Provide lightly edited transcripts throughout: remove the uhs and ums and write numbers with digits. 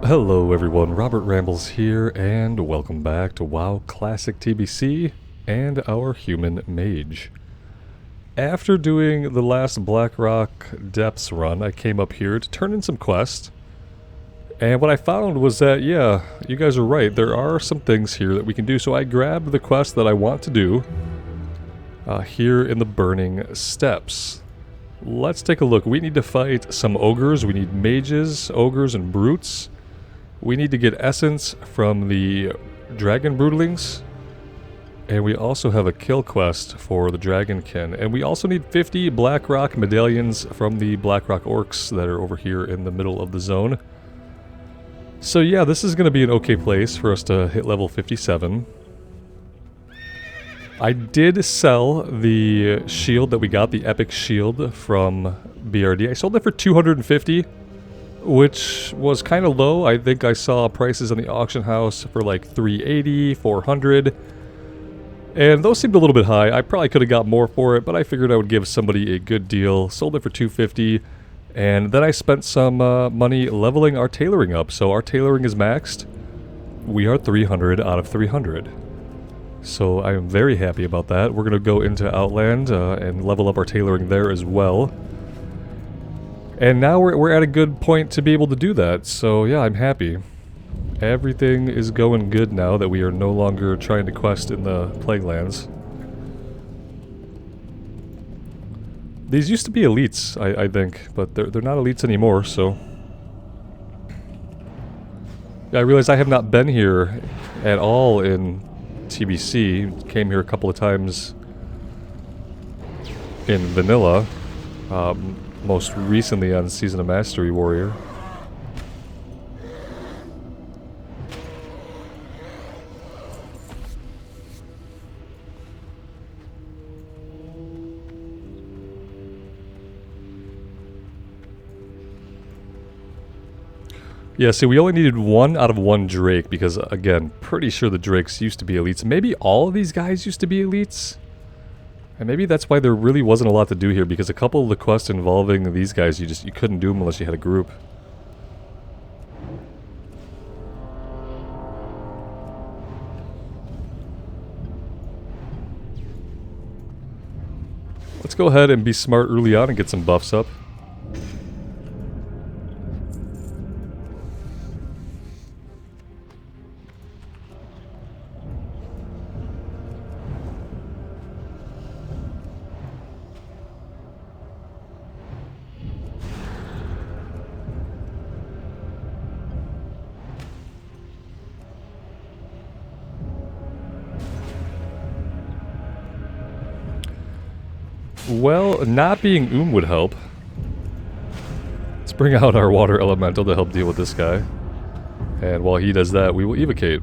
Hello everyone, Robert Rambles here, and welcome back to WoW Classic TBC and our human mage. After doing the last Blackrock Depths run, I came up here to turn in some quests, and what I found was that, yeah, you guys are right, there are some things here that we can do, so I grabbed the quest that I want to do here in the Burning Steppes. Let's take a look. We need to fight some ogres, we need mages, ogres, and brutes. We need to get essence from the dragon broodlings, and we also have a kill quest for the dragonkin, and we also need 50 Blackrock medallions from the Blackrock orcs that are over here in the middle of the zone. So yeah, this is going to be an okay place for us to hit level 57. I did sell the shield that we got, the epic shield from BRD. I sold it for 250. Which was kind of low. I think I saw prices on the auction house for like 380, 400. And those seemed a little bit high. I probably could have got more for it, but I figured I would give somebody a good deal. Sold it for 250. And then I spent some money leveling our tailoring up. So our tailoring is maxed. We are 300 out of 300. So I am very happy about that. We're going to go into Outland and level up our tailoring there as well. And now we're at a good point to be able to do that, so yeah, I'm happy. Everything is going good now that we are no longer trying to quest in the Plaguelands. These used to be elites, I think, but they're not elites anymore, so... Yeah, I realize I have not been here at all in TBC. Came here a couple of times in Vanilla. Most recently on Season of Mastery Warrior. Yeah, see, we only needed 1 out of 1 Drake because, again, pretty sure the Drakes used to be elites. Maybe all of these guys used to be elites? And maybe that's why there really wasn't a lot to do here, because a couple of the quests involving these guys, you couldn't do them unless you had a group. Let's go ahead and be smart early on and get some buffs up. Well, not being would help. Let's bring out our water elemental to help deal with this guy. And while he does that, we will evocate.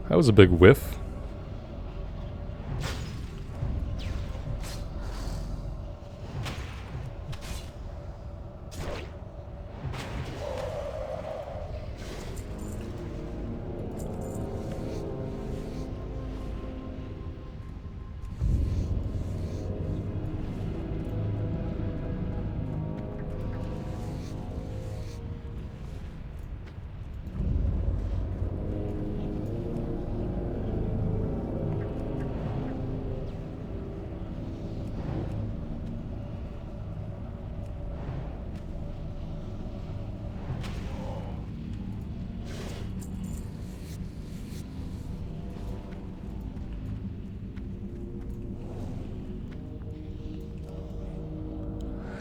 That was a big whiff.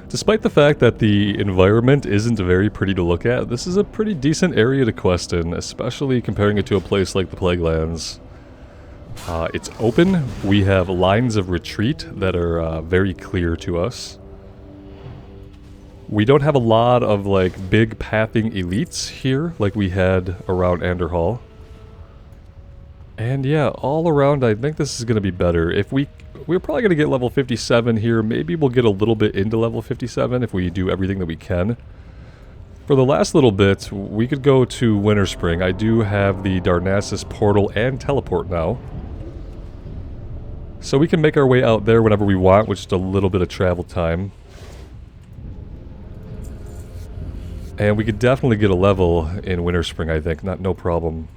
Despite the fact that the environment isn't very pretty to look at, this is a pretty decent area to quest in, especially comparing it to a place like the Plaguelands. It's open, we have lines of retreat that are very clear to us. We don't have a lot of like big pathing elites here like we had around Anderhall. And yeah, all around I think this is going to be better. If we're probably going to get level 57 here. Maybe we'll get a little bit into level 57 if we do everything that we can. For the last little bit, we could go to Winter Spring. I do have the Darnassus portal and teleport now. So we can make our way out there whenever we want with just a little bit of travel time. And we could definitely get a level in Winter Spring, I think. No problem.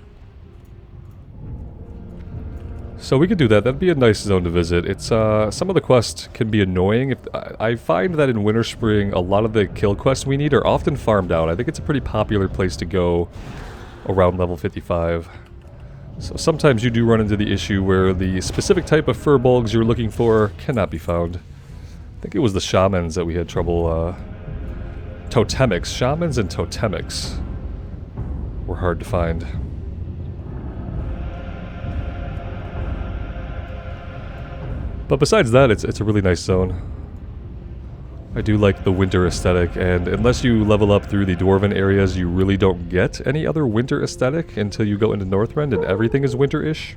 So we could do that. That'd be a nice zone to visit. It's some of the quests can be annoying. I find that in Winter Spring, a lot of the kill quests we need are often farmed out. I think it's a pretty popular place to go around level 55. So sometimes you do run into the issue where the specific type of furbolgs you're looking for cannot be found. I think it was the shamans that we had trouble... Totemics. Shamans and totemics were hard to find. But besides that, it's a really nice zone. I do like the winter aesthetic, and unless you level up through the dwarven areas, you really don't get any other winter aesthetic until you go into Northrend and everything is winter-ish.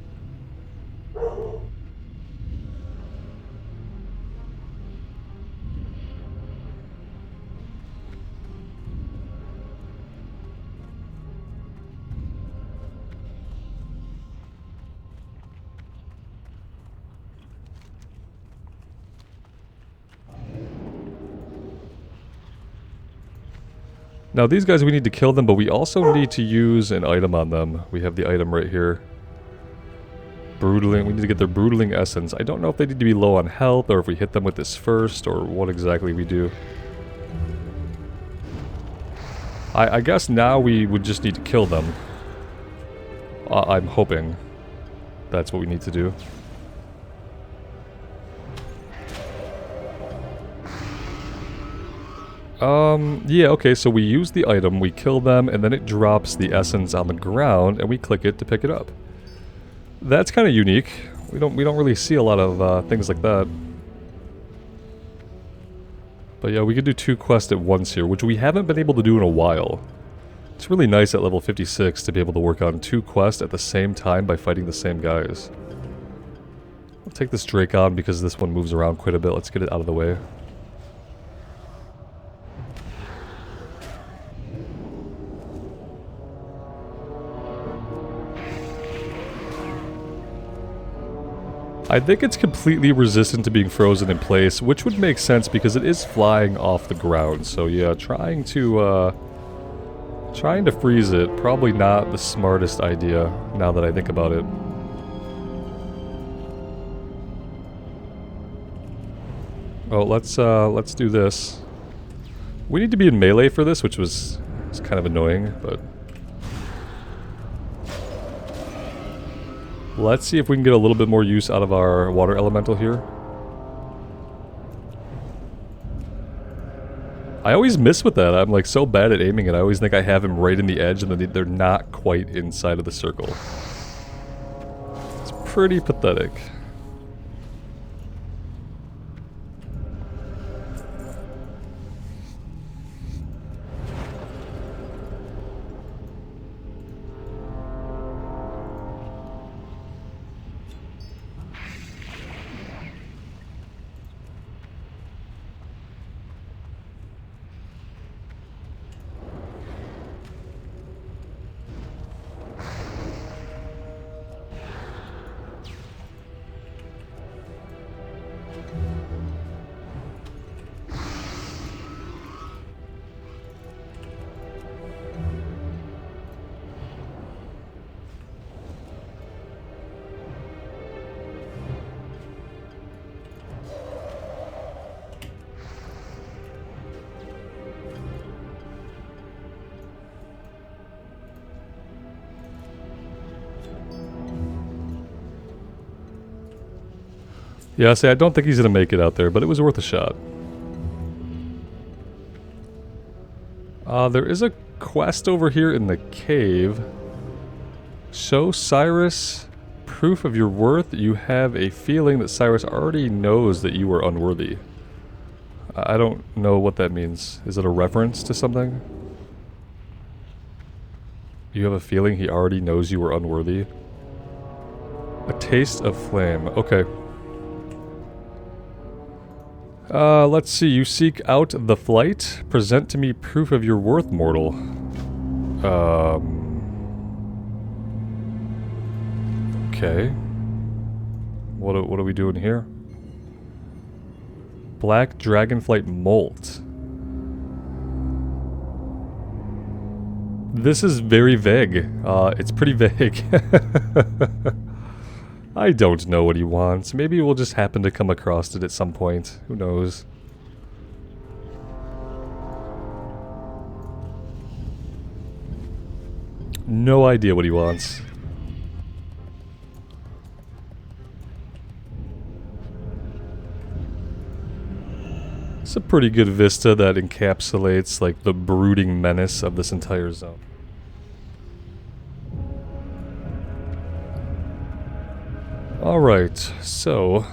Now these guys, we need to kill them, but we also need to use an item on them. We have the item right here. Brutaling. We need to get their Brutaling Essence. I don't know if they need to be low on health, or if we hit them with this first, or what exactly we do. I guess now we would just need to kill them. I'm hoping that's what we need to do. Yeah, okay, so we use the item, we kill them, and then it drops the essence on the ground, and we click it to pick it up. That's kind of unique. We don't really see a lot of things like that. But yeah, we could do 2 quests at once here, which we haven't been able to do in a while. It's really nice at level 56 to be able to work on 2 quests at the same time by fighting the same guys. I'll take this Drake on because this one moves around quite a bit. Let's get it out of the way. I think it's completely resistant to being frozen in place, which would make sense because it is flying off the ground. So yeah, trying to freeze it, probably not the smartest idea now that I think about it. Oh, let's do this. We need to be in melee for this, which was kind of annoying, but let's see if we can get a little bit more use out of our water elemental here. I always miss with that. I'm like so bad at aiming it. I always think I have him right in the edge and then they're not quite inside of the circle. It's pretty pathetic. Yeah, see, I don't think he's going to make it out there, but it was worth a shot. There is a quest over here in the cave. Show Cyrus proof of your worth. You have a feeling that Cyrus already knows that you are unworthy. I don't know what that means. Is it a reference to something? You have a feeling he already knows you are unworthy? A taste of flame. Okay. Let's see. You seek out the flight. Present to me proof of your worth, mortal. Okay. What are we doing here? Black dragonflight molt. This is very vague. It's pretty vague. I don't know what he wants. Maybe we'll just happen to come across it at some point. Who knows? No idea what he wants. It's a pretty good vista that encapsulates, like, the brooding menace of this entire zone. Alright, so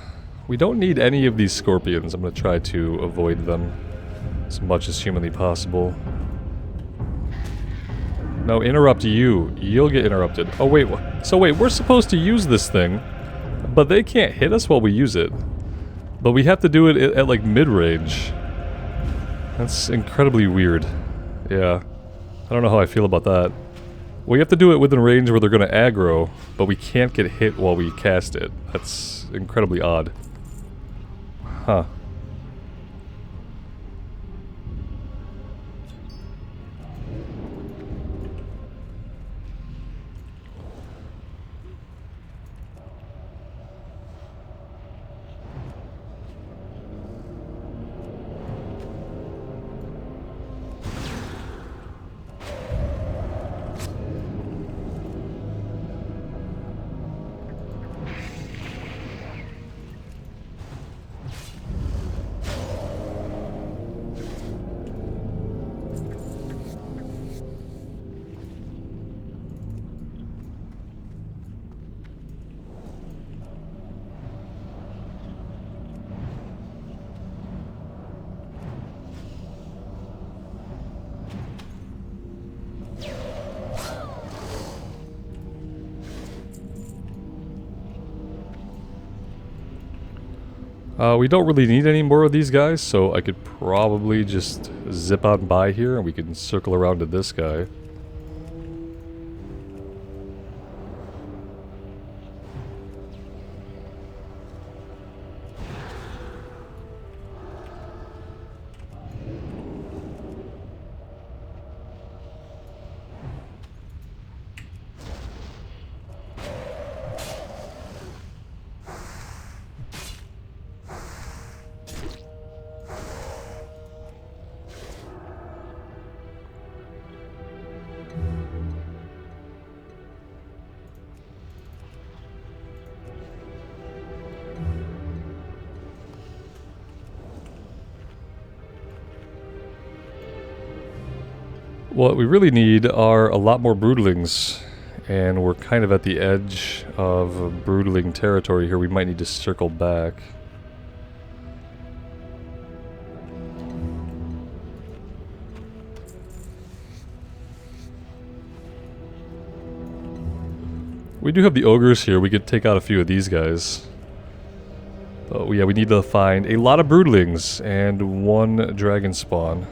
we don't need any of these scorpions. I'm going to try to avoid them as much as humanly possible. No, interrupt you. You'll get interrupted. Oh wait, so wait, we're supposed to use this thing, but they can't hit us while we use it. But we have to do it at like mid-range. That's incredibly weird. Yeah. I don't know how I feel about that. We have to do it within range where they're going to aggro, but we can't get hit while we cast it. That's incredibly odd. Huh. We don't really need any more of these guys, so I could probably just zip on by here and we can circle around to this guy. What we really need are a lot more broodlings, and we're kind of at the edge of broodling territory here. We might need to circle back. We do have the ogres here. We could take out a few of these guys. But yeah, we need to find a lot of broodlings and one dragon spawn.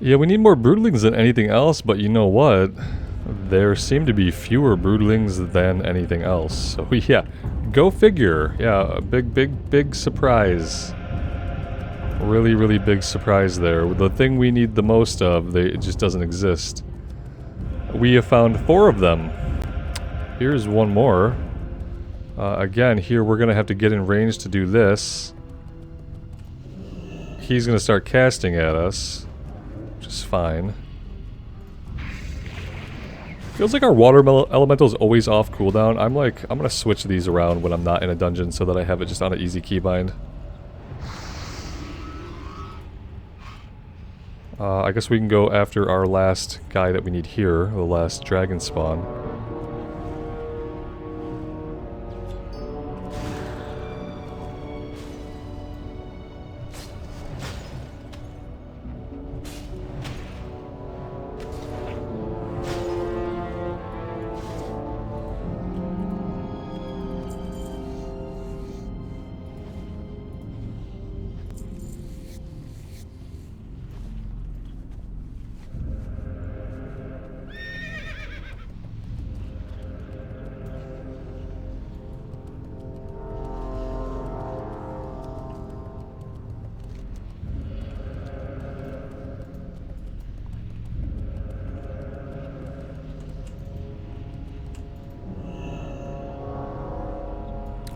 Yeah, we need more broodlings than anything else, but you know what? There seem to be fewer broodlings than anything else. So yeah, go figure. Yeah, a big surprise. Really, really big surprise there. The thing we need the most of, it just doesn't exist. We have found 4 of them. Here's one more. Again, here we're going to have to get in range to do this. He's going to start casting at us, which is fine. Feels like our water elemental is always off cooldown. I'm going to switch these around when I'm not in a dungeon so that I have it just on an easy keybind. I guess we can go after our last guy that we need here, the last dragon spawn.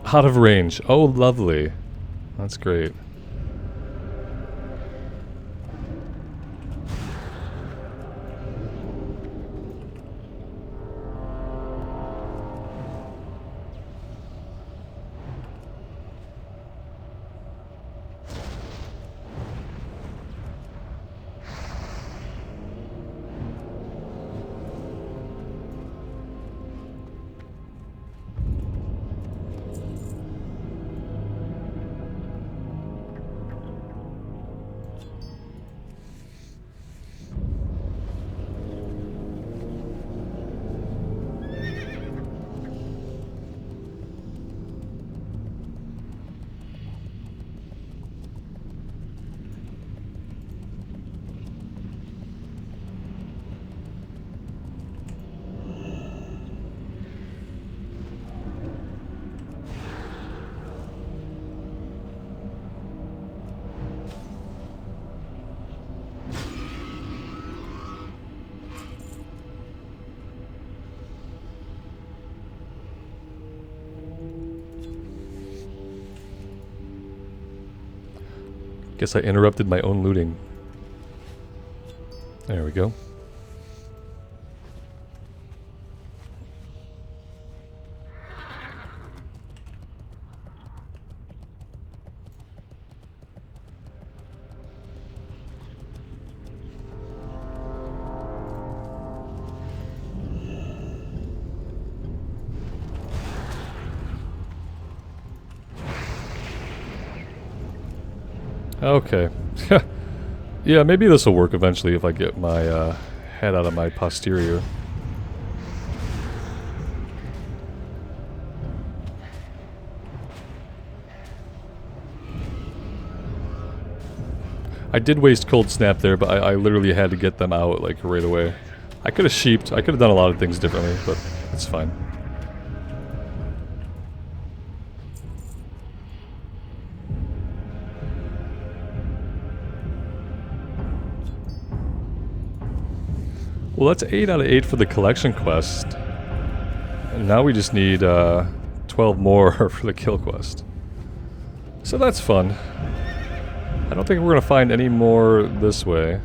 Out of range. Oh, lovely. That's great. Guess I interrupted my own looting. There we go. Okay. Yeah, maybe this will work eventually if I get my head out of my posterior. I did waste Cold Snap there, but I literally had to get them out like right away. I could have sheeped. I could have done a lot of things differently, but it's fine. Well, that's 8 out of 8 for the collection quest. And now we just need 12 more for the kill quest. So that's fun. I don't think we're going to find any more this way.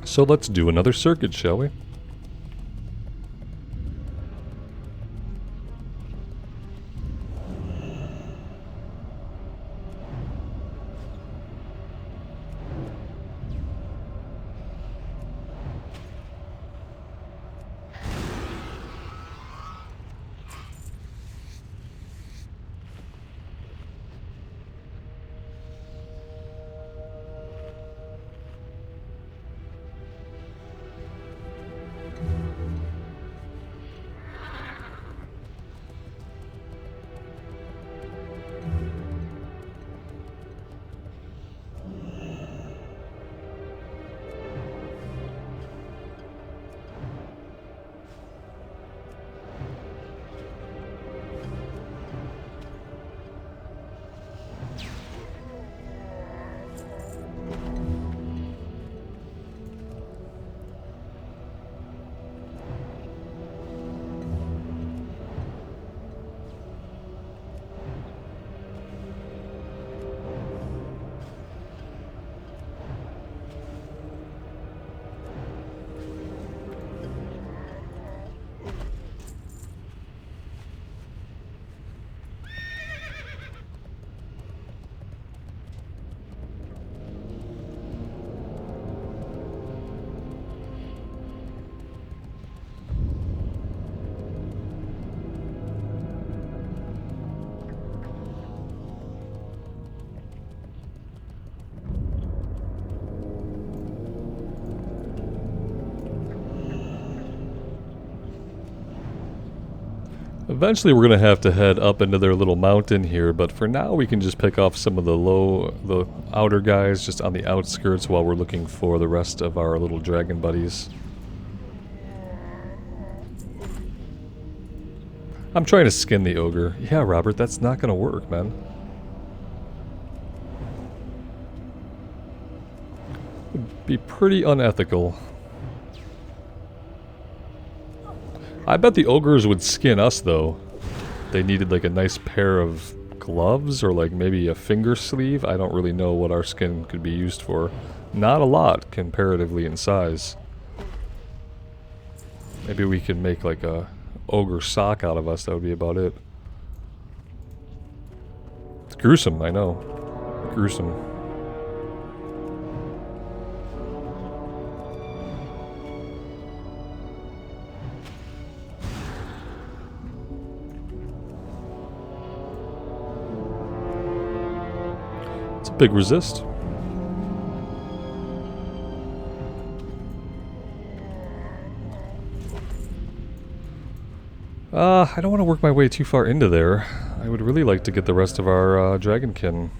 So let's do another circuit, shall we? Eventually we're going to have to head up into their little mountain here, but for now we can just pick off some of the outer guys just on the outskirts while we're looking for the rest of our little dragon buddies. I'm trying to skin the ogre. Yeah, Robert, that's not going to work, man. It'd be pretty unethical. I bet the ogres would skin us, though. They needed, like, a nice pair of gloves or, like, maybe a finger sleeve. I don't really know what our skin could be used for. Not a lot, comparatively, in size. Maybe we could make, like, a ogre sock out of us. That would be about it. It's gruesome, I know. Gruesome. Big resist. I don't want to work my way too far into there. I would really like to get the rest of our dragonkin.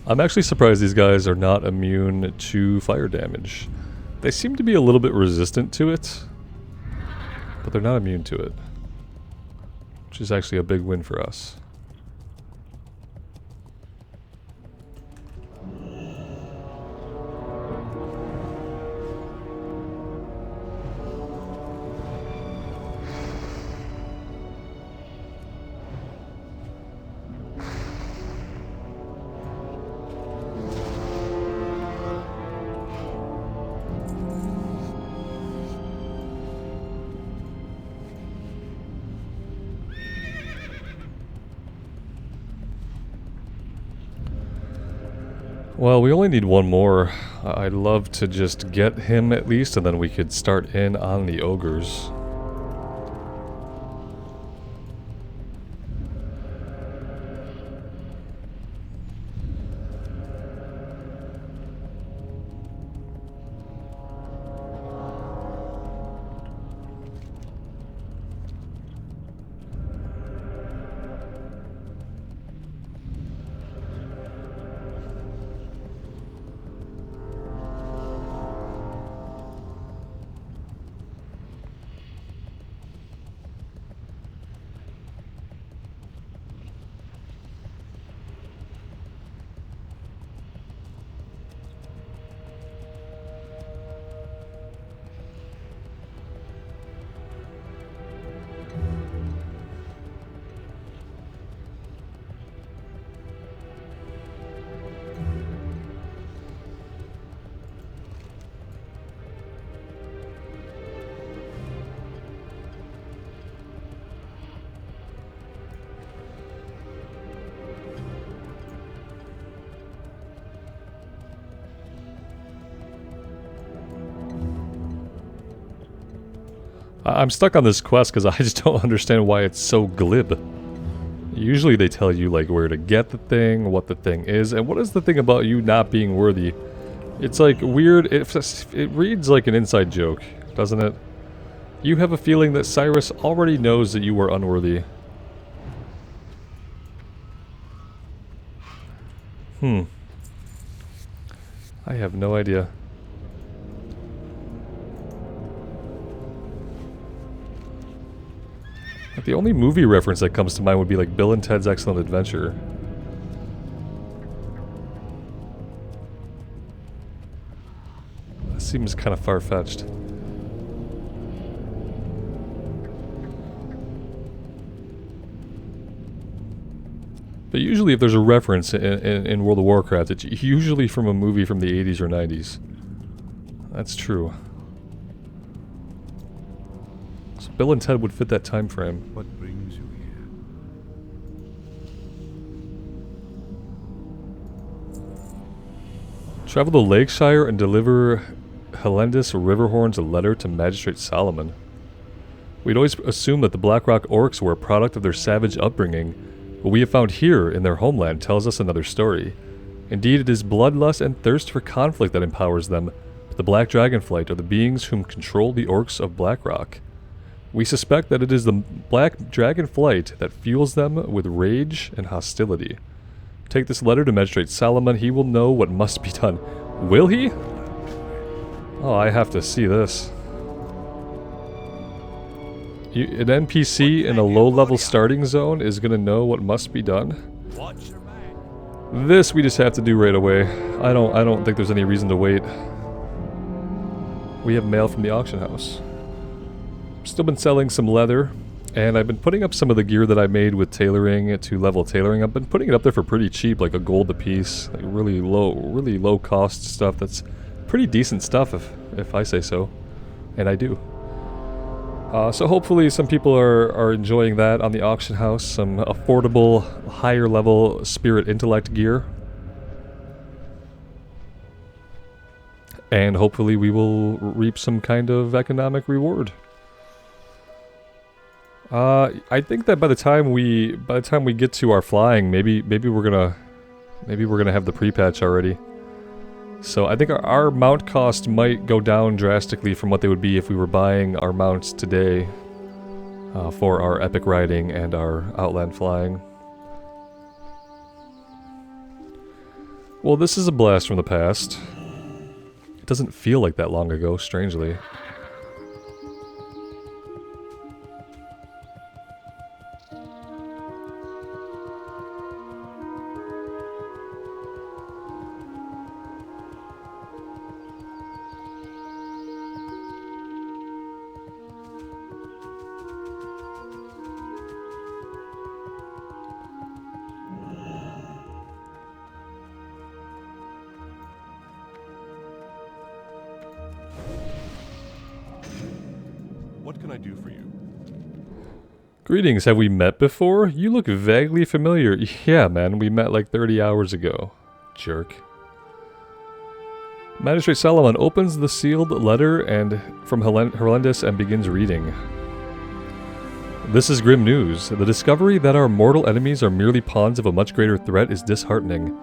I'm actually surprised these guys are not immune to fire damage. They seem to be a little bit resistant to it, but they're not immune to it, which is actually a big win for us. Well, we only need one more. I'd love to just get him at least, and then we could start in on the ogres. I'm stuck on this quest because I just don't understand why it's so glib. Usually they tell you like where to get the thing, what the thing is, and what is the thing about you not being worthy? It's like weird, it reads like an inside joke, doesn't it? You have a feeling that Cyrus already knows that you are unworthy. I have no idea. Like, the only movie reference that comes to mind would be like Bill and Ted's Excellent Adventure. That seems kind of far-fetched. But usually if there's a reference in World of Warcraft, it's usually from a movie from the 80s or 90s. That's true. So Bill and Ted would fit that time frame. What brings you here? Travel to Lakeshire and deliver Helendis Riverhorn's a letter to Magistrate Solomon. We'd always assumed that the Blackrock Orcs were a product of their savage upbringing. What we have found here in their homeland tells us another story. Indeed, it is bloodlust and thirst for conflict that empowers them, but the Black Dragonflight are the beings whom control the Orcs of Blackrock. We suspect that it is the Black Dragonflight that fuels them with rage and hostility. Take this letter to Magistrate Solomon, he will know what must be done. Will he? Oh, I have to see this. An NPC in a low-level starting zone is gonna know what must be done. This we just have to do right away. I don't think there's any reason to wait. We have mail from the auction house. Still been selling some leather, and I've been putting up some of the gear that I made with tailoring to level tailoring. I've been putting it up there for pretty cheap, like a gold a piece, like really low cost stuff. That's pretty decent stuff, if I say so, and I do. So hopefully some people are enjoying that on the auction house, some affordable, higher level spirit intellect gear. And hopefully we will reap some kind of economic reward. I think that by the time we get to our flying, maybe we're gonna have the pre-patch already. So I think our mount cost might go down drastically from what they would be if we were buying our mounts today for our epic riding and our outland flying. Well, this is a blast from the past. It doesn't feel like that long ago, strangely. What can I do for you? Greetings, have we met before? You look vaguely familiar. Yeah, man, we met like 30 hours ago. Jerk. Magistrate Solomon opens the sealed letter from Herlendis and begins reading. This is grim news. The discovery that our mortal enemies are merely pawns of a much greater threat is disheartening.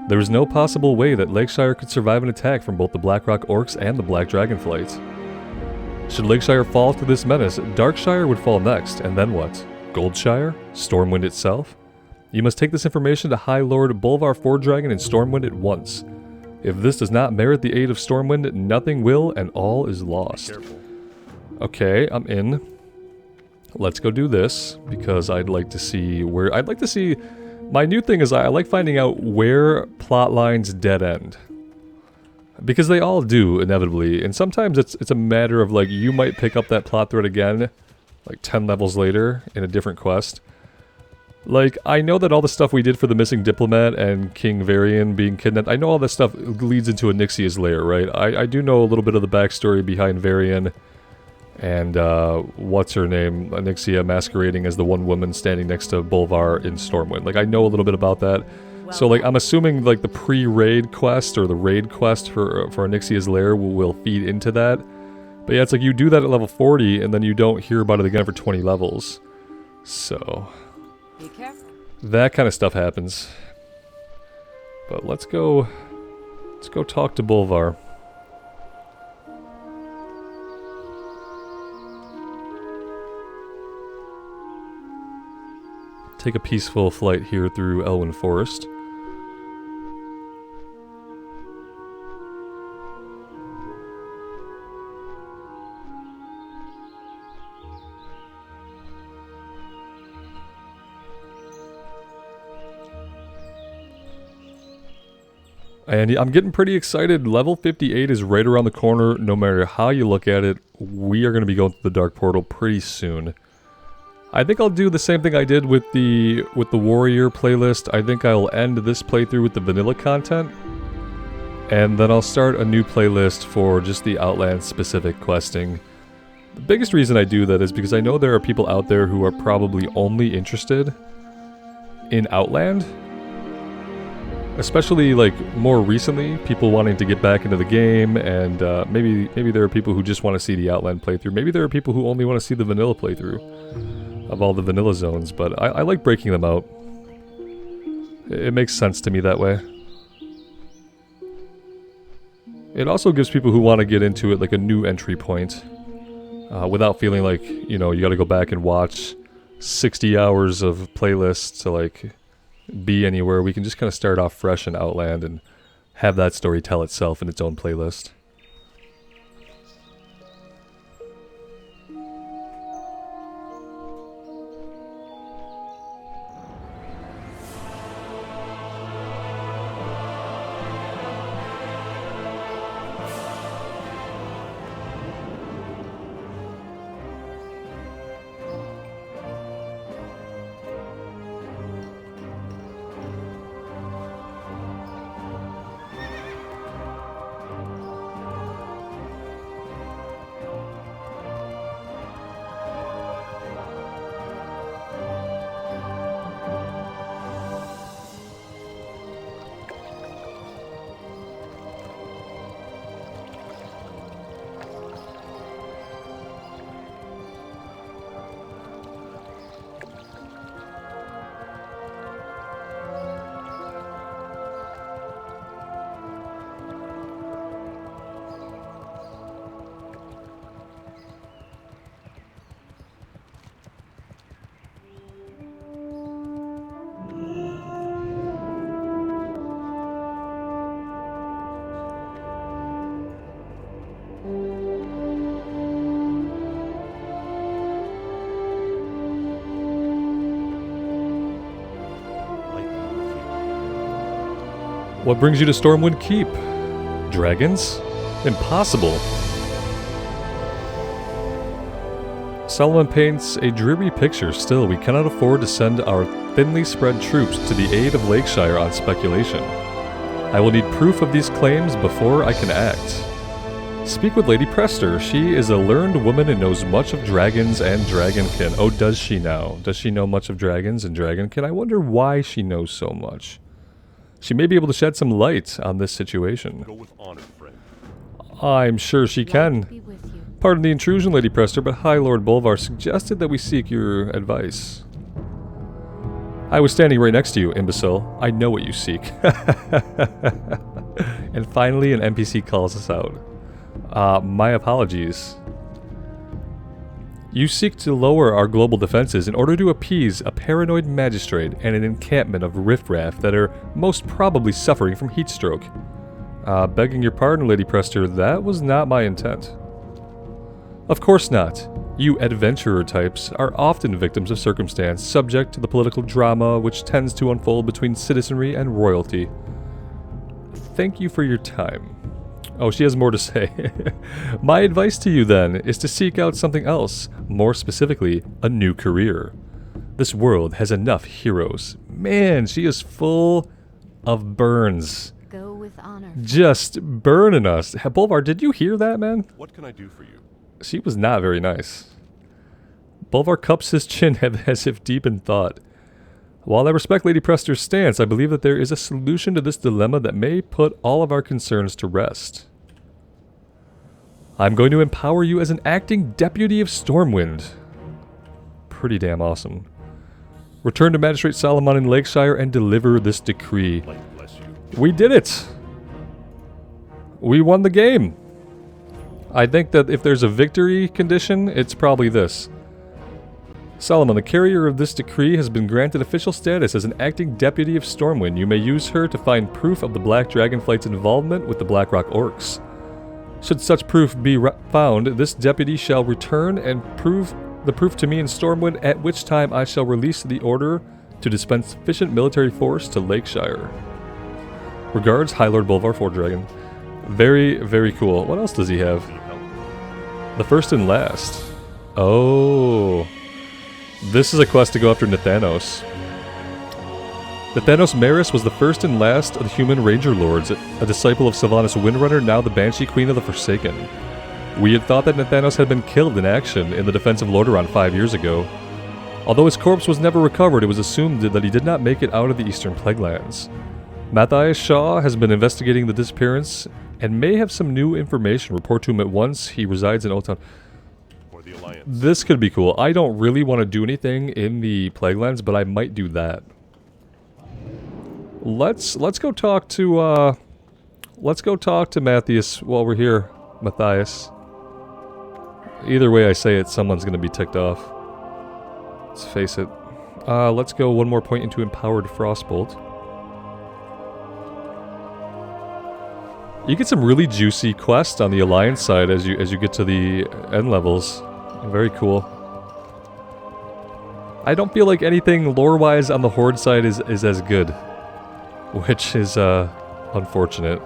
There is no possible way that Lakeshire could survive an attack from both the Blackrock Orcs and the Black Dragonflight. Should Lakeshire fall to this menace, Darkshire would fall next, and then what? Goldshire? Stormwind itself? You must take this information to High Lord Bolvar Fordragon in Stormwind at once. If this does not merit the aid of Stormwind, nothing will, and all is lost. Okay, I'm in. Let's go do this, because I'd like to see where... My new thing is I like finding out where plot lines dead end. Because they all do, inevitably, and sometimes it's a matter of, like, you might pick up that plot thread again, like 10 levels later, in a different quest. Like, I know that all the stuff we did for the missing diplomat and King Varian being kidnapped, I know all that stuff leads into Anixia's lair, right? I do know a little bit of the backstory behind Varian and, what's her name? Anixia masquerading as the one woman standing next to Bolvar in Stormwind. Like, I know a little bit about that. So, like, I'm assuming, like, the pre-raid quest or the raid quest for Anixia's lair will feed into that. But yeah, it's like you do that at level 40 and then you don't hear about it again for 20 levels. So... Be careful. That kind of stuff happens. But let's go talk to Bolvar. Take a peaceful flight here through Elwyn Forest. And I'm getting pretty excited. Level 58 is right around the corner. No matter how you look at it, we are going to be going through the Dark Portal pretty soon. I think I'll do the same thing I did with the Warrior playlist. I think I'll end this playthrough with the vanilla content. And then I'll start a new playlist for just the Outland specific questing. The biggest reason I do that is because I know there are people out there who are probably only interested in Outland. Especially, like, more recently, people wanting to get back into the game, and maybe there are people who just want to see the Outland playthrough. Maybe there are people who only want to see the vanilla playthrough of all the vanilla zones, but I like breaking them out. It makes sense to me that way. It also gives people who want to get into it, like, a new entry point, without feeling like, you know, you gotta go back and watch 60 hours of playlists to, like... be anywhere. We can just kind of start off fresh in Outland and have that story tell itself in its own playlist. What brings you to Stormwind Keep? Dragons? Impossible. Solomon paints a dreary picture. Still, we cannot afford to send our thinly spread troops to the aid of Lakeshire on speculation. I will need proof of these claims before I can act. Speak with Lady Prester. She is a learned woman and knows much of dragons and dragonkin. Oh, does she now? Does she know much of dragons and dragonkin? I wonder why she knows so much. She may be able to shed some light on this situation. Go with honor, friend. I'm sure she can. Light be with you. Pardon the intrusion, Lady Prester, but High Lord Bolvar suggested that we seek your advice. I was standing right next to you, imbecile. I know what you seek. And finally, an NPC calls us out. My apologies. You seek to lower our global defenses in order to appease a paranoid magistrate and an encampment of riffraff that are most probably suffering from heat stroke. Begging your pardon, Lady Prester, that was not my intent. Of course not. You adventurer types are often victims of circumstance, subject to the political drama which tends to unfold between citizenry and royalty. Thank you for your time. Oh, she has more to say. My advice to you, then, is to seek out something else, more specifically, a new career. This world has enough heroes. Man, she is full of burns. Go with honor. Just burning us. Bolvar, did you hear that, man? What can I do for you? She was not very nice. Bolvar cups his chin as if deep in thought. While I respect Lady Prester's stance, I believe that there is a solution to this dilemma that may put all of our concerns to rest. I'm going to empower you as an acting deputy of Stormwind. Pretty damn awesome. Return to Magistrate Solomon in Lakeshire and deliver this decree. Light bless you. We did it! We won the game! I think that if there's a victory condition, it's probably this. Solomon, the carrier of this decree, has been granted official status as an acting deputy of Stormwind. You may use her to find proof of the Black Dragonflight's involvement with the Blackrock Orcs. Should such proof be found, this deputy shall return and prove the proof to me in Stormwind, at which time I shall release the order to dispense sufficient military force to Lakeshire. Regards, High Lord Bolvar Fordragon. Very, very cool. What else does he have? Need help? The first and last. Oh. This is a quest to go after Nathanos. Nathanos Maris was the first and last of the human Ranger Lords, a disciple of Sylvanas Windrunner, now the Banshee Queen of the Forsaken. We had thought that Nathanos had been killed in action in the defense of Lordaeron 5 years ago. Although his corpse was never recovered, it was assumed that he did not make it out of the Eastern Plaguelands. Matthias Shaw has been investigating the disappearance and may have some new information. Report to him at once. He resides in Old Town. For the Alliance. This could be cool. I don't really want to do anything in the Plaguelands, but I might do that. Let's go talk to Matthias while we're here, Matthias. Either way I say it, someone's gonna be ticked off. Let's face it. Let's go one more point into Empowered Frostbolt. You get some really juicy quests on the Alliance side as you get to the end levels. Very cool. I don't feel like anything lore-wise on the Horde side is as good, which is unfortunate.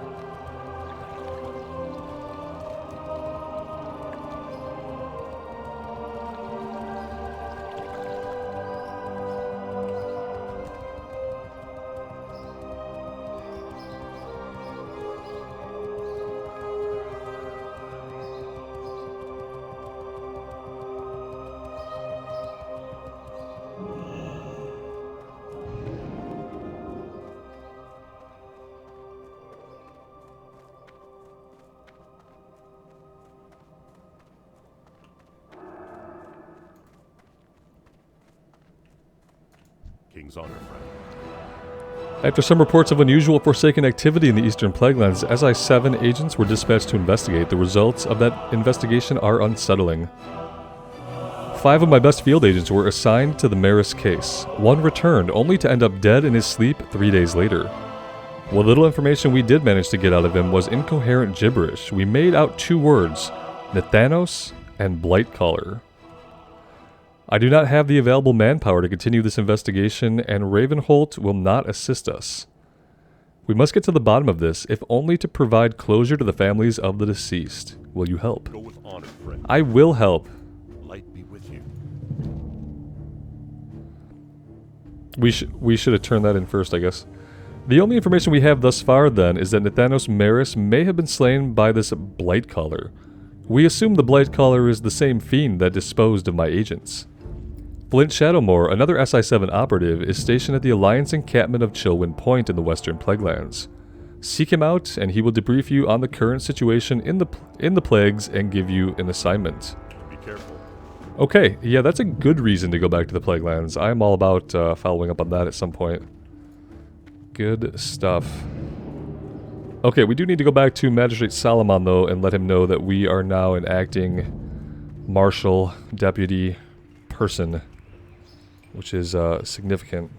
King's honor, friend. After some reports of unusual Forsaken activity in the Eastern Plaguelands, SI-7 agents were dispatched to investigate. The results of that investigation are unsettling. 5 of my best field agents were assigned to the Maris case. 1 returned, only to end up dead in his sleep 3 days later. What little information we did manage to get out of him was incoherent gibberish. We made out 2 words, Nathanos and Blightcaller. I do not have the available manpower to continue this investigation, and Ravenholt will not assist us. We must get to the bottom of this, if only to provide closure to the families of the deceased. Will you help? Go with honor, friend. I will help. Light be with you. We should have turned that in first, I guess. The only information we have thus far, then, is that Nathanos Maris may have been slain by this Blightcaller. We assume the Blightcaller is the same fiend that disposed of my agents. Flint Shadowmoor, another SI-7 operative, is stationed at the Alliance encampment of Chillwind Point in the Western Plaguelands. Seek him out, and he will debrief you on the current situation in the plagues and give you an assignment. Be careful. Okay, yeah, that's a good reason to go back to the Plaguelands. I'm all about following up on that at some point. Good stuff. Okay, we do need to go back to Magistrate Solomon, though, and let him know that we are now an acting marshal, deputy person, which is significant.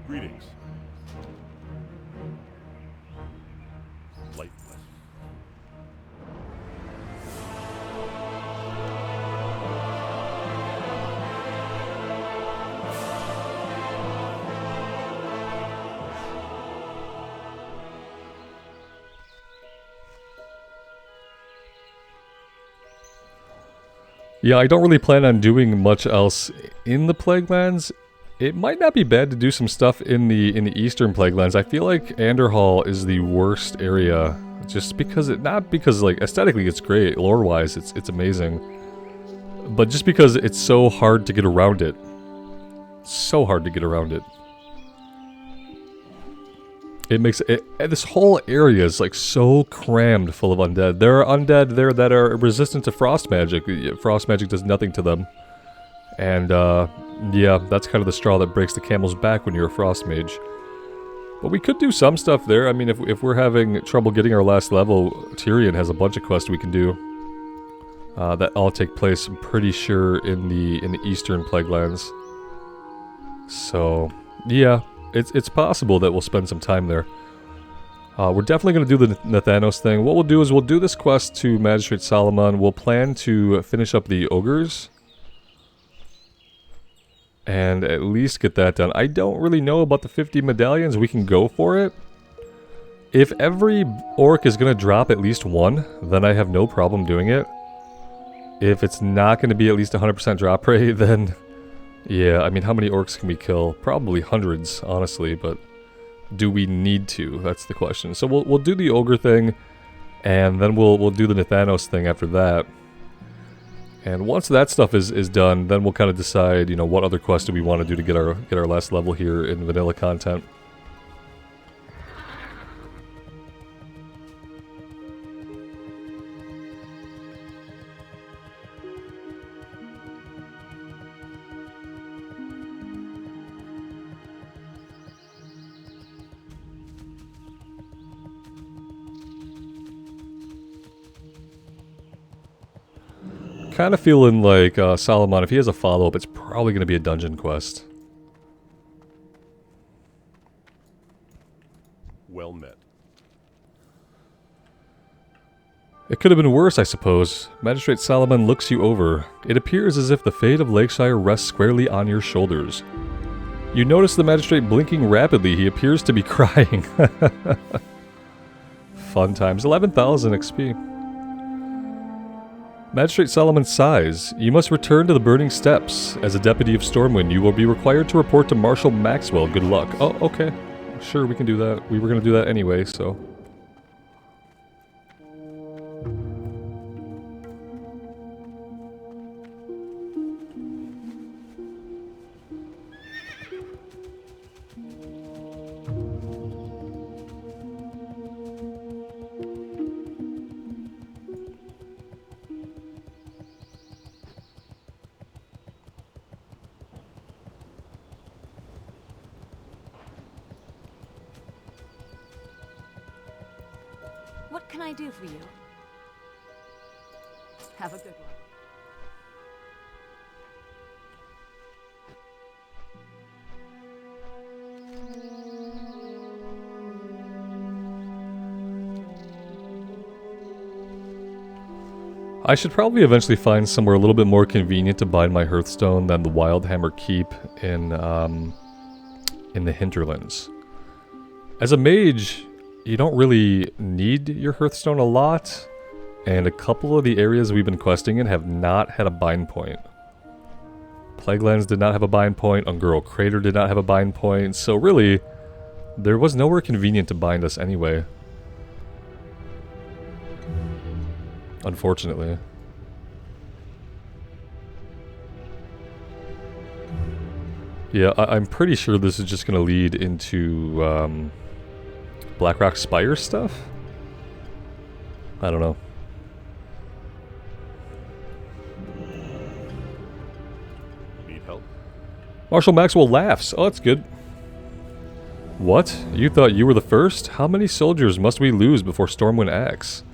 Greetings. Lightless. Yeah, I don't really plan on doing much else in the Plaguelands. It might not be bad to do some stuff in the Eastern Plaguelands. I feel like Anderhall is the worst area, just because not because like aesthetically it's great, lore-wise it's amazing, but just because it's so hard to get around it. So hard to get around it. It makes it, this whole area is like so crammed full of undead. There are undead there that are resistant to frost magic. Frost magic does nothing to them. And yeah, that's kind of the straw that breaks the camel's back when you're a frost mage. But we could do some stuff there. I mean, if we're having trouble getting our last level, Tyrion has a bunch of quests we can do. That all take place, I'm pretty sure, in the Eastern Plaguelands. So, yeah, it's possible that we'll spend some time there. We're definitely going to do the Nathanos thing. What we'll do is we'll do this quest to Magistrate Solomon. We'll plan to finish up the ogres. And at least get that done. I don't really know about the 50 medallions. We can go for it. If every orc is going to drop at least one, then I have no problem doing it. If it's not going to be at least 100% drop rate, then... yeah, I mean, how many orcs can we kill? Probably hundreds, honestly, but... do we need to? That's the question. So we'll do the ogre thing, and then we'll do the Nathanos thing after that. And once that stuff is done, then we'll kind of decide, you know, what other quest do we want to do to get our last level here in vanilla content. Kind of feeling like Solomon, if he has a follow-up, it's probably going to be a dungeon quest. Well met. It could have been worse, I suppose. Magistrate Solomon looks you over. It appears as if the fate of Lakeshire rests squarely on your shoulders. You notice the magistrate blinking rapidly. He appears to be crying. Fun times. 11,000 XP. Magistrate Solomon sighs. You must return to the Burning Steps. As a deputy of Stormwind, you will be required to report to Marshal Maxwell. Good luck. Oh, okay. Sure, we can do that. We were going to do that anyway, so... What can I do for you? Have a good one. I should probably eventually find somewhere a little bit more convenient to bind my Hearthstone than the Wildhammer Keep in the hinterlands. As a mage, you don't really need your Hearthstone a lot, and a couple of the areas we've been questing in have not had a bind point. Plaguelands did not have a bind point, Unguro Crater did not have a bind point, so really, there was nowhere convenient to bind us anyway. Unfortunately. Yeah, I'm pretty sure this is just going to lead into Blackrock Spire stuff? I don't know. Need help? Marshall Maxwell laughs. Oh, that's good. What? You thought you were the first? How many soldiers must we lose before Stormwind acts?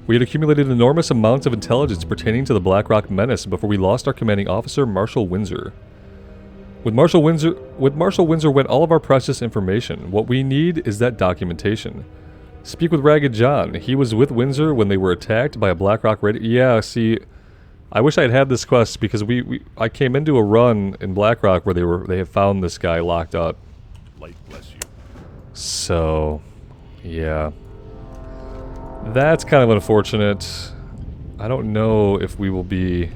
We had accumulated enormous amounts of intelligence pertaining to the Blackrock Menace before we lost our commanding officer, Marshal Windsor. With Marshal Windsor went all of our precious information. What we need is that documentation. Speak with Ragged John. He was with Windsor when they were attacked by a Blackrock raid. Yeah, see, I wish I'd had this quest because I came into a run in Blackrock where they had found this guy locked up. Light bless you. So, yeah. That's kind of unfortunate. I don't know if we will be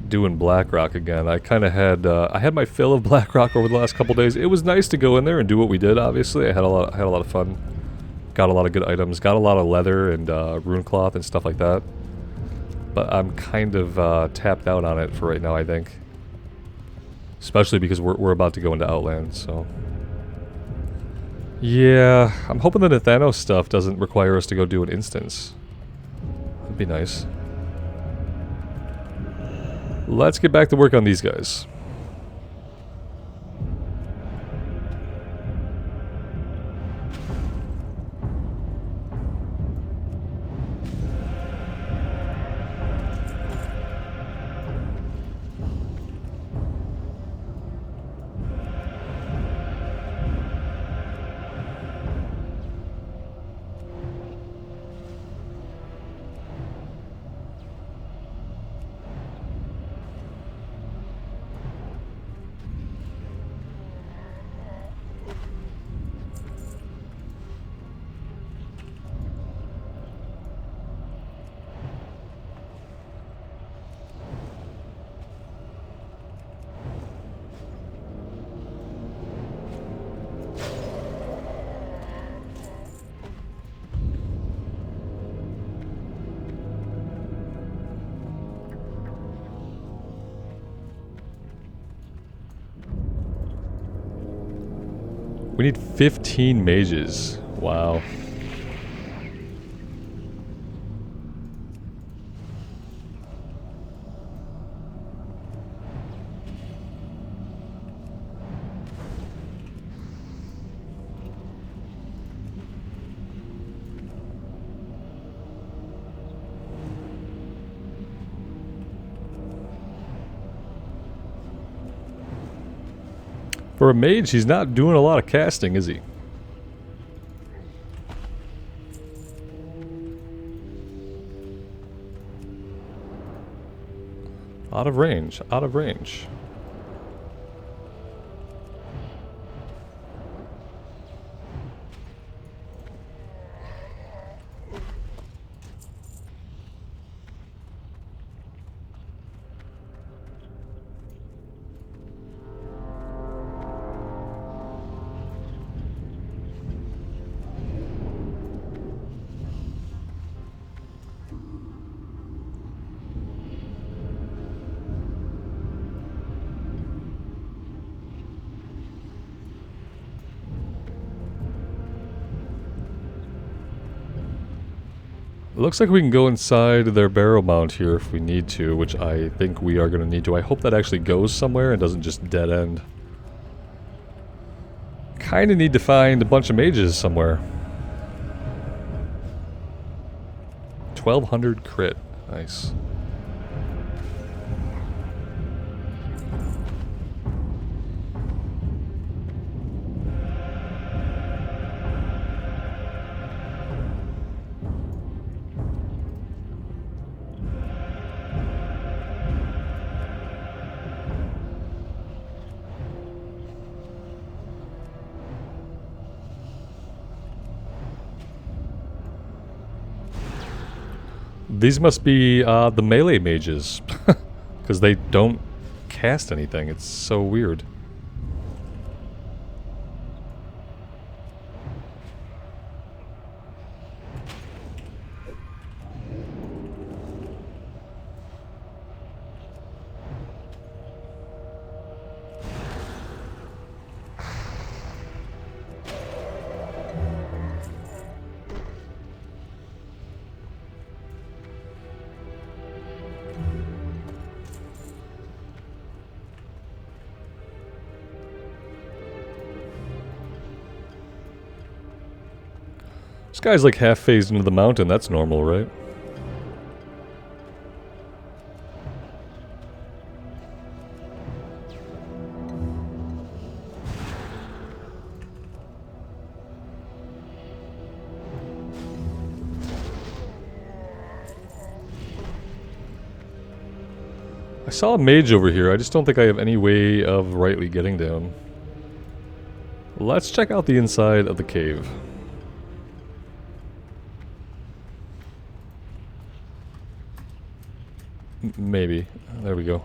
doing Blackrock again. I kind of had I had my fill of Blackrock over the last couple days. It was nice to go in there and do what we did. Obviously, I had a lot of fun. Got a lot of good items. Got a lot of leather and rune cloth and stuff like that. But I'm kind of tapped out on it for right now, I think. Especially because we're about to go into Outland, so. Yeah, I'm hoping the Nathanos stuff doesn't require us to go do an instance. That'd be nice. Let's get back to work on these guys. We need 15 mages. Wow. For a mage, he's not doing a lot of casting, is he? Out of range, out of range. It looks like we can go inside their barrow mount here if we need to, which I think we are going to need to. I hope that actually goes somewhere and doesn't just dead end. Kind of need to find a bunch of mages somewhere. 1200 crit. Nice. These must be the melee mages. Because they don't cast anything. It's so weird. This guy's like half phased into the mountain. That's normal, right? I saw a mage over here. I just don't think I have any way of rightly getting down. Let's check out the inside of the cave. Maybe. There we go.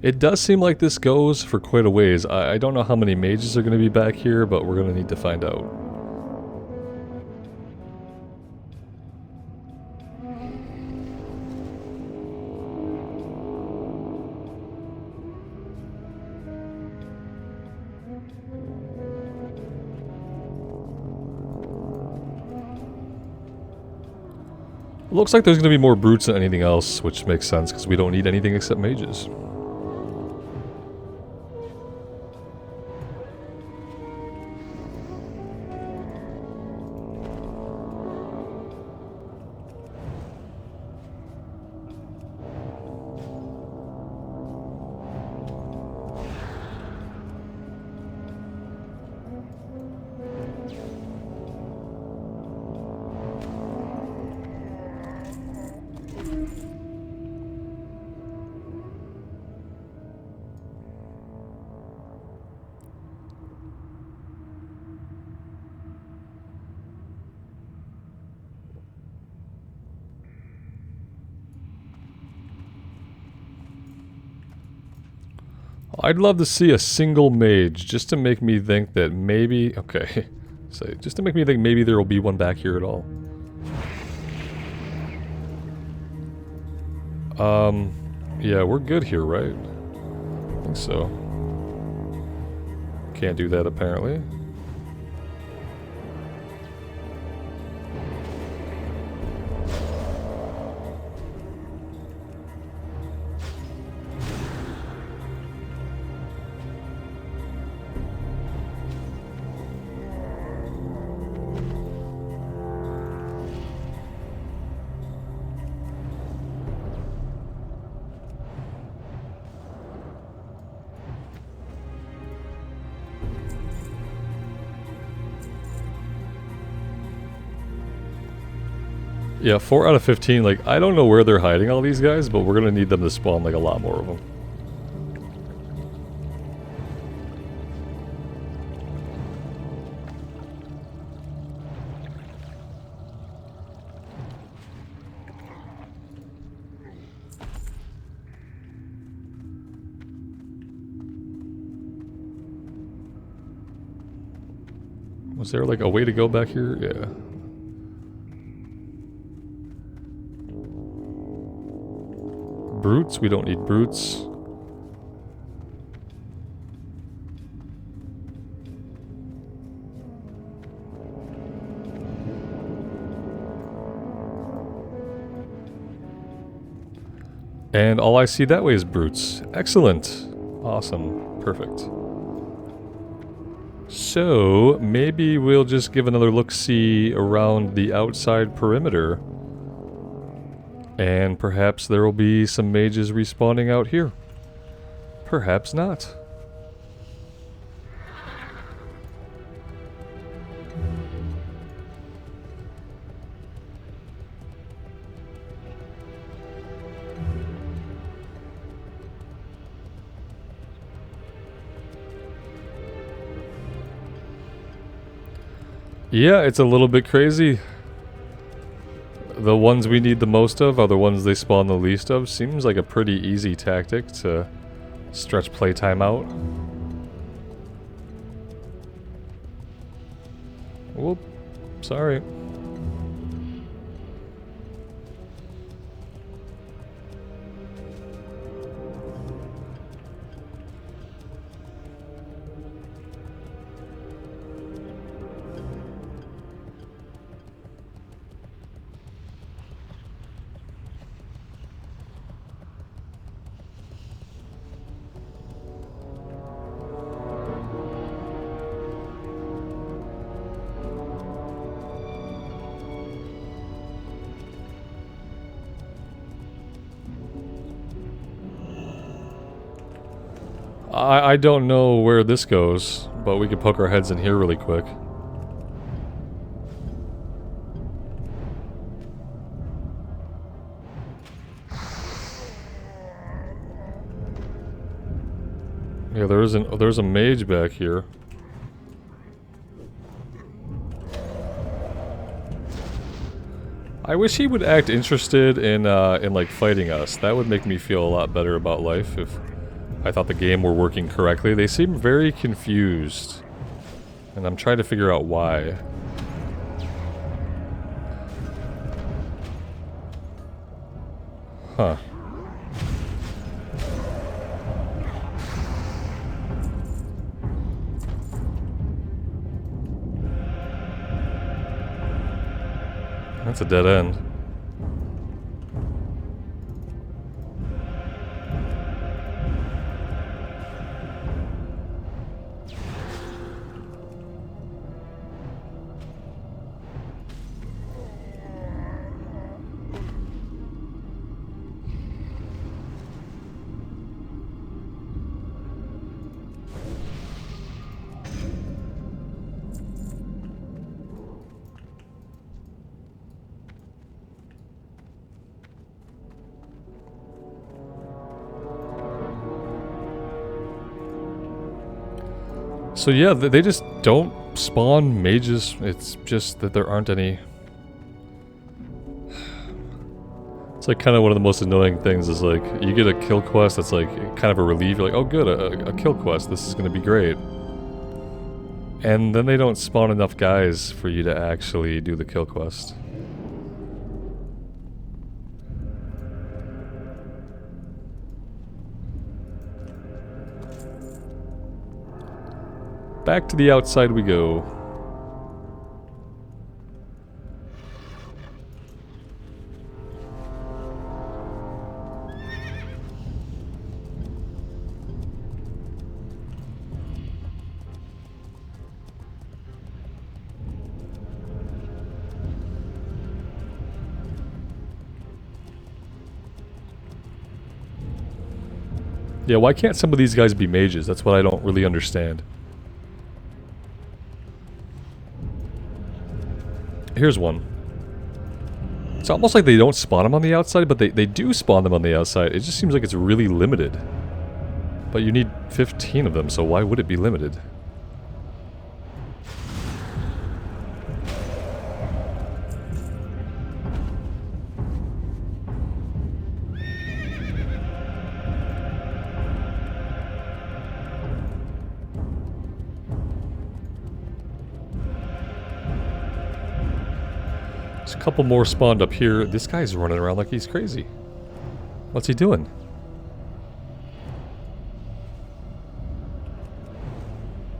It does seem like this goes for quite a ways. I don't know how many mages are going to be back here, but we're going to need to find out. Looks like there's going to be more brutes than anything else, which makes sense because we don't need anything except mages. I'd love to see a single mage, just to make me think that maybe... Okay, so just to make me think maybe there will be one back here at all. Yeah, we're good here, right? I think so. Can't do that, apparently. Yeah, 4 out of 15, like, I don't know where they're hiding all these guys, but we're gonna need them to spawn, like, a lot more of them. Was there, like, a way to go back here? Yeah. Brutes? We don't need brutes. And all I see that way is brutes. Excellent. Awesome. Perfect. So, maybe we'll just give another look-see around the outside perimeter. And perhaps there will be some mages respawning out here. Perhaps not. Yeah, it's a little bit crazy. The ones we need the most of are the ones they spawn the least of. Seems like a pretty easy tactic to stretch playtime out. Whoop. Sorry. I don't know where this goes, but we could poke our heads in here really quick. Yeah, there's a mage back here. I wish he would act interested in like fighting us. That would make me feel a lot better about life if I thought the game were working correctly. They seem very confused, and I'm trying to figure out why. Huh. That's a dead end. So yeah, they just don't spawn mages. It's just that there aren't any. It's like kind of one of the most annoying things is like, you get a kill quest that's like kind of a relief. You're like, oh good, a kill quest, this is going to be great. And then they don't spawn enough guys for you to actually do the kill quest. Back to the outside we go. Yeah, why can't some of these guys be mages? That's what I don't really understand. Here's one. It's almost like they don't spawn them on the outside, but they do spawn them on the outside. It just seems like it's really limited. But you need 15 of them, so why would it be limited? There's a couple more spawned up here. This guy's running around like he's crazy. What's he doing?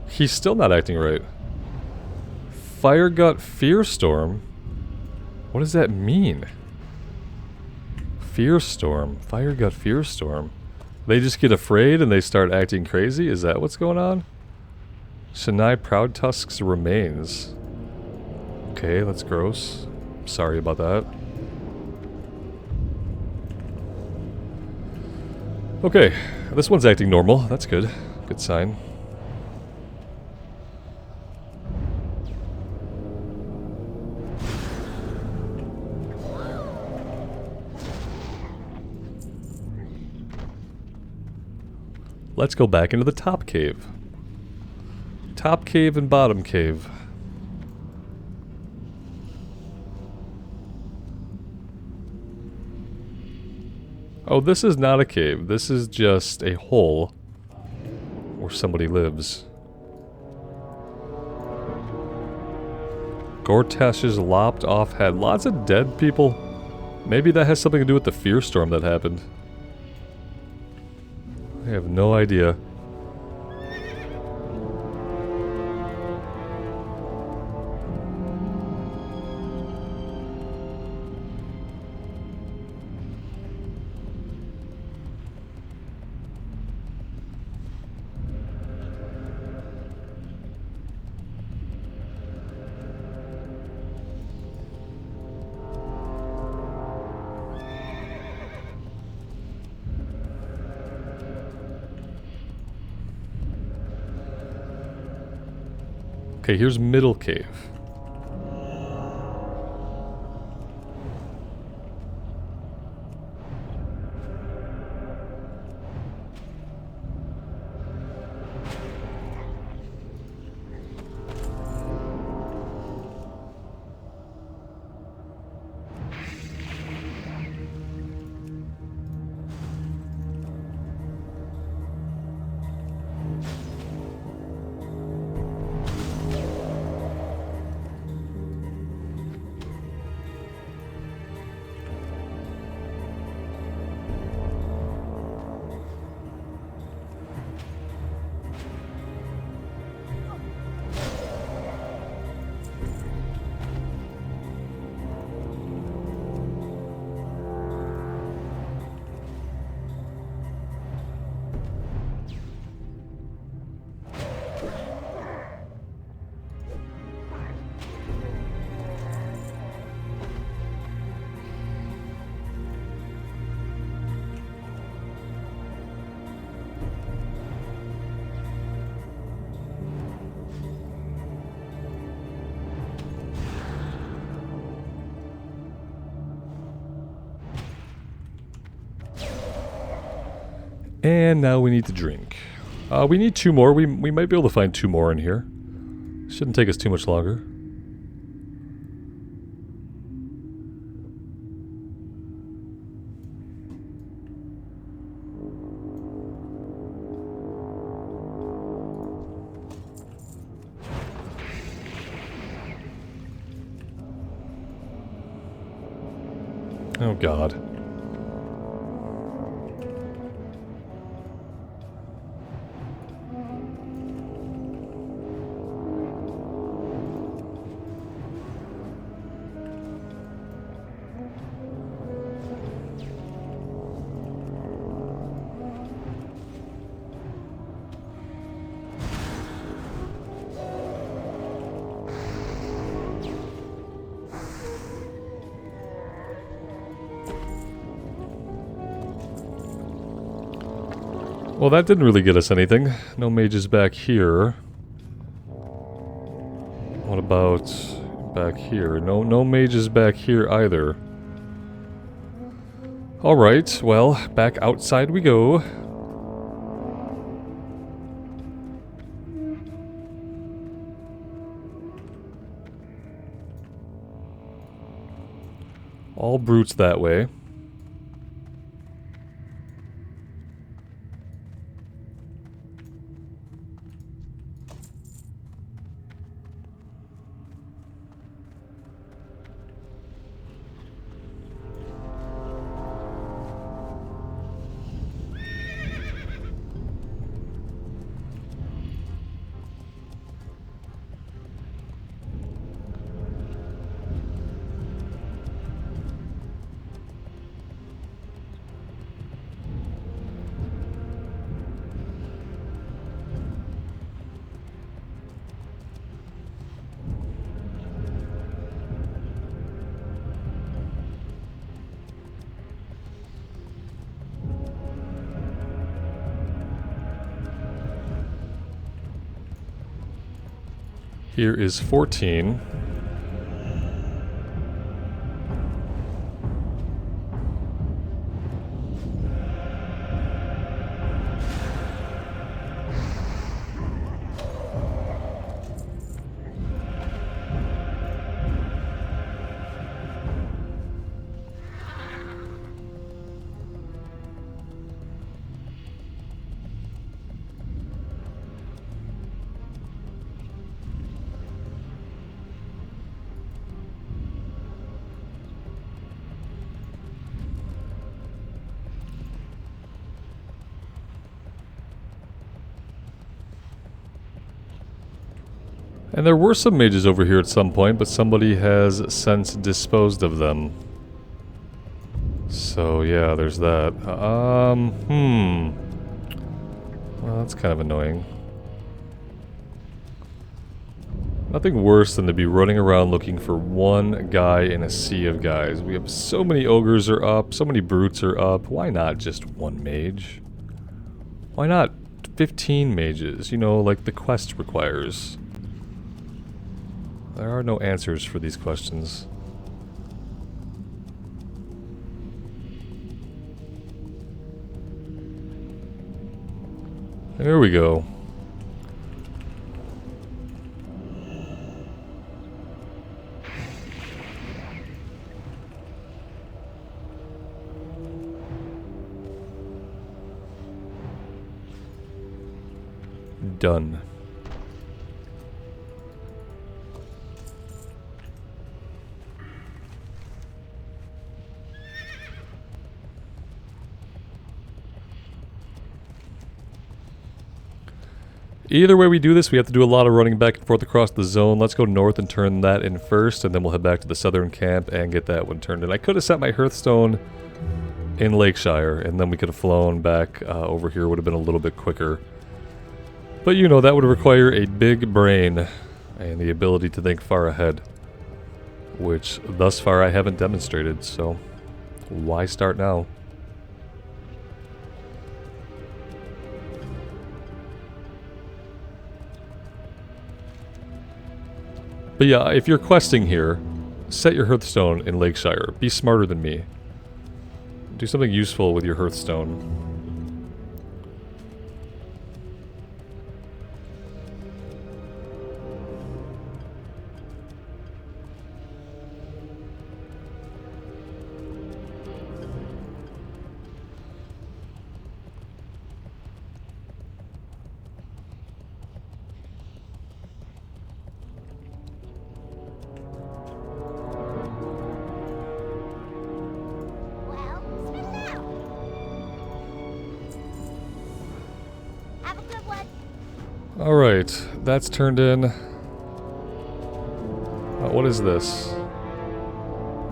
He's still not acting right. Fire Gut Fearstorm? What does that mean? Fearstorm. Fire Gut Fearstorm. They just get afraid and they start acting crazy? Is that what's going on? Shania Proudtusk's remains. Okay, that's gross. Sorry about that. Okay, this one's acting normal. That's good. Good sign. Let's go back into the top cave. Top cave and bottom cave. Oh, this is not a cave. This is just a hole where somebody lives. Gortash's lopped off head. Lots of dead people. Maybe that has something to do with the fear storm that happened. I have no idea. Okay, here's middle cave. And now we need to drink. We need 2 more. We might be able to find 2 more in here. Shouldn't take us too much longer. Oh God. Well, that didn't really get us anything. No mages back here. What about back here? No mages back here either. Alright, well, back outside we go. All brutes that way. Here is 14. And there were some mages over here at some point, but somebody has since disposed of them. So yeah, there's that. Well, that's kind of annoying. Nothing worse than to be running around looking for one guy in a sea of guys. We have so many ogres are up, so many brutes are up. Why not just one mage? Why not 15 mages? You know, like the quest requires. There are no answers for these questions. There we go. Done. Either way we do this, we have to do a lot of running back and forth across the zone. Let's go north and turn that in first, and then we'll head back to the southern camp and get that one turned in. I could have set my Hearthstone in Lakeshire, and then we could have flown back over here. Would have been a little bit quicker. But you know, that would require a big brain and the ability to think far ahead, which thus far I haven't demonstrated, so why start now? But yeah, if you're questing here, set your Hearthstone in Lakeshire. Be smarter than me. Do something useful with your Hearthstone. Alright, that's turned in. What is this?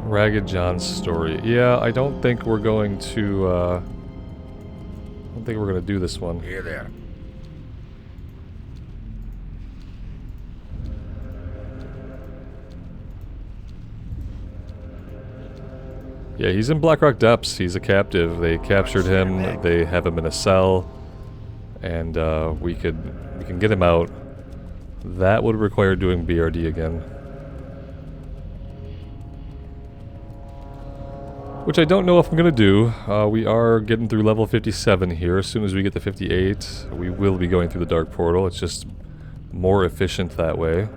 Ragged John's story. Yeah, I don't think we're going to, I don't think we're going to do this one. Here there. Yeah, he's in Blackrock Depths. He's a captive. They captured him. They have him in a cell. And we can get him out. That would require doing BRD again. Which I don't know if I'm going to do. We are getting through level 57 here. As soon as we get to 58, we will be going through the Dark Portal. It's just more efficient that way.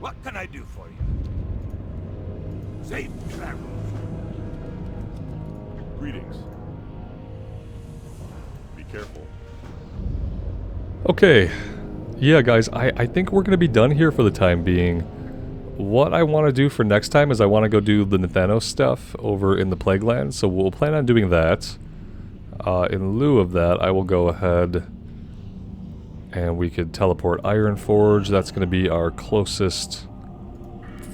What can I do for you? Safe travels. Greetings. Be careful. Okay. Yeah, guys, I think we're going to be done here for the time being. What I want to do for next time is I want to go do the Nathanos stuff over in the Plagueland, so we'll plan on doing that. In lieu of that, I will go ahead and we could teleport Ironforge. That's going to be our closest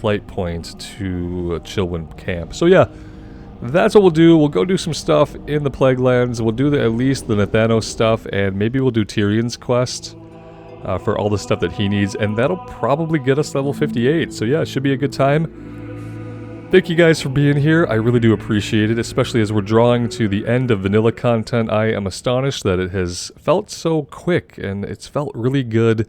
flight point to Chillwind Camp. So yeah, that's what we'll do. We'll go do some stuff in the Plaguelands. We'll do at least the Nathanos stuff, and maybe we'll do Tyrion's quest for all the stuff that he needs, and that'll probably get us level 58. So yeah, it should be a good time. Thank you guys for being here. I really do appreciate it, especially as we're drawing to the end of vanilla content. I am astonished that it has felt so quick, and it's felt really good,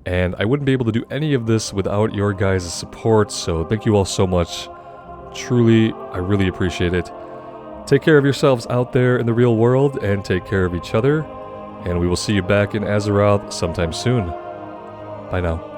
and I wouldn't be able to do any of this without your guys' support, so thank you all so much. Truly, I really appreciate it. Take care of yourselves out there in the real world, and take care of each other, and we will see you back in Azeroth sometime soon. Bye now.